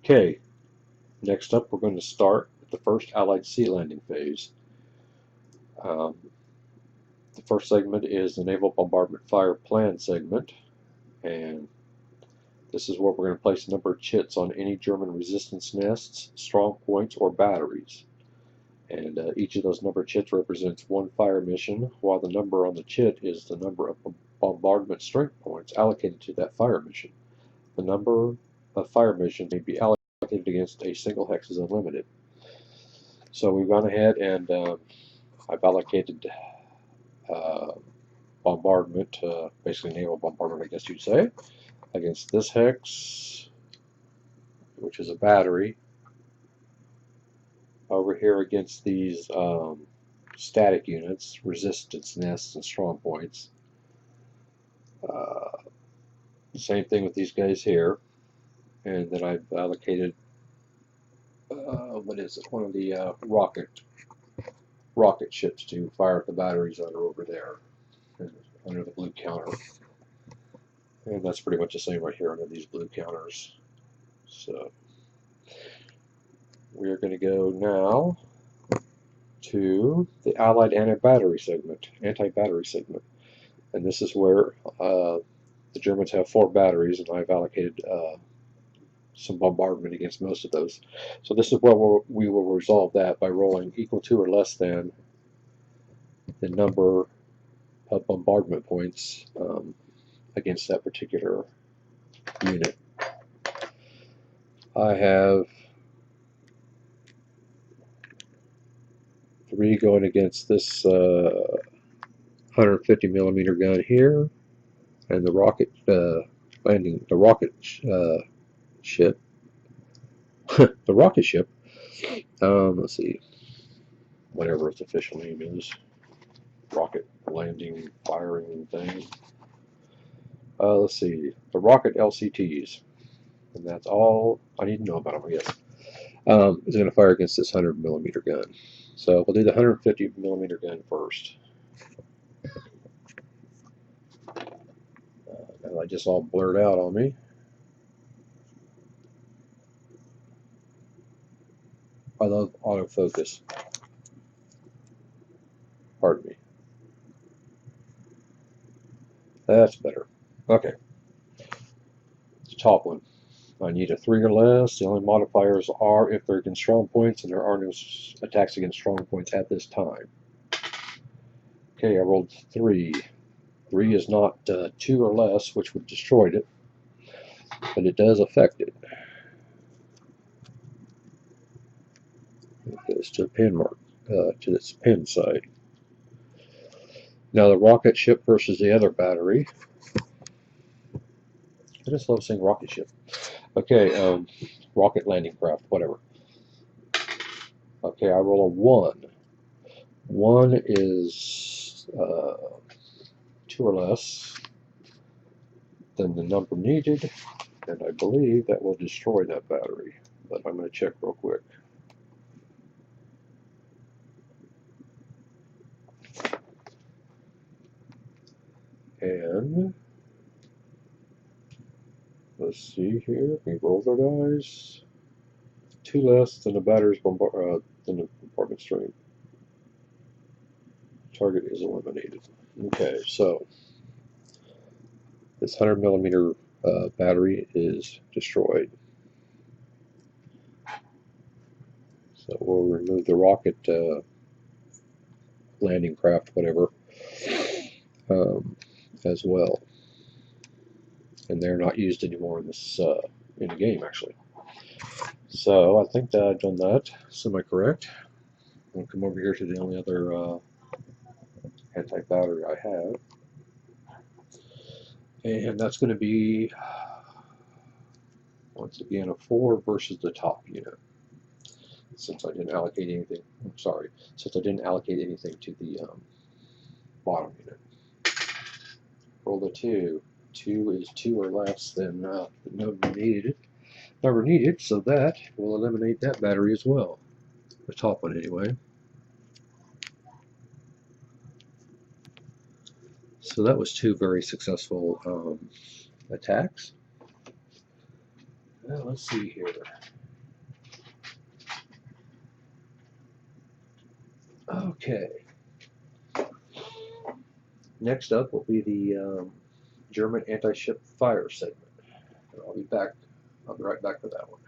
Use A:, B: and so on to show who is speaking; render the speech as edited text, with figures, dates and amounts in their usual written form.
A: Okay, next up we're going to start with the first Allied sea landing phase. Um, the first segment is the Naval Bombardment Fire Plan segment, and this is where we're going to place a number of chits on any German resistance nests, strong points, or batteries. And each of those number of chits represents one fire mission, while the number on the chit is the number of bombardment strength points allocated to that fire mission. The number of fire missions may be allocated against a single hex is unlimited. So we've gone ahead and I've allocated bombardment, basically naval bombardment, I guess you'd say, against this hex, which is a battery. Over here against these static units, resistance nests, and strong points. Same thing with these guys here. And then I've allocated, what is it, one of the rocket ships to fire at the batteries that are over there, under the blue counter. And that's pretty much the same right here under these blue counters. So we are going to go now to the Allied anti-battery segment, and this is where the Germans have 4 batteries, and I've allocated some bombardment against most of those. So this is where we will resolve that by rolling equal to or less than the number of bombardment points against that particular unit. I have 3 going against this 150 millimeter gun here, and the rocket ship. The rocket ship. Let's see, whatever its official name is, rocket landing firing thing. Let's see, the rocket LCTs, and that's all I need to know about them, I guess. Is going to fire against this 100 millimeter gun. So we'll do the 150 millimeter gun first. Now that just all blurred out on me. I love autofocus. Pardon me. That's better. Okay. The top one. I need a 3 or less. The only modifiers are if they're against strong points, and there are no attacks against strong points at this time. Okay, I rolled 3. 3 is not 2 or less, which would destroy it, but it does affect it. It goes to a pin mark, to its pin side. Now the rocket ship versus the other battery. I just love saying rocket ship. Okay, rocket landing craft, whatever. Okay, I roll a 1. 1 is 2 or less than the number needed, and I believe that will destroy that battery, but I'm going to check real quick. And let's see here. We roll the dice. 2 less than the battery's than the bombardment strength. Target is eliminated. Okay, so this 100 millimeter battery is destroyed. So we'll remove the rocket landing craft, whatever, as well. And they're not used anymore in this in the game, actually. So I think that I've done that. Semi-correct. I'll come over here to the only other anti-battery I have. And that's going to be, once again, a 4 versus the top unit. Since I didn't allocate anything, since I didn't allocate anything to the bottom unit. Roll the 2. 2 is 2 or less than the number needed, so that will eliminate that battery as well. The top one, anyway. So that was 2 very successful attacks. Well, let's see here. Okay. Next up will be the German anti-ship fire segment. And I'll be right back for that one.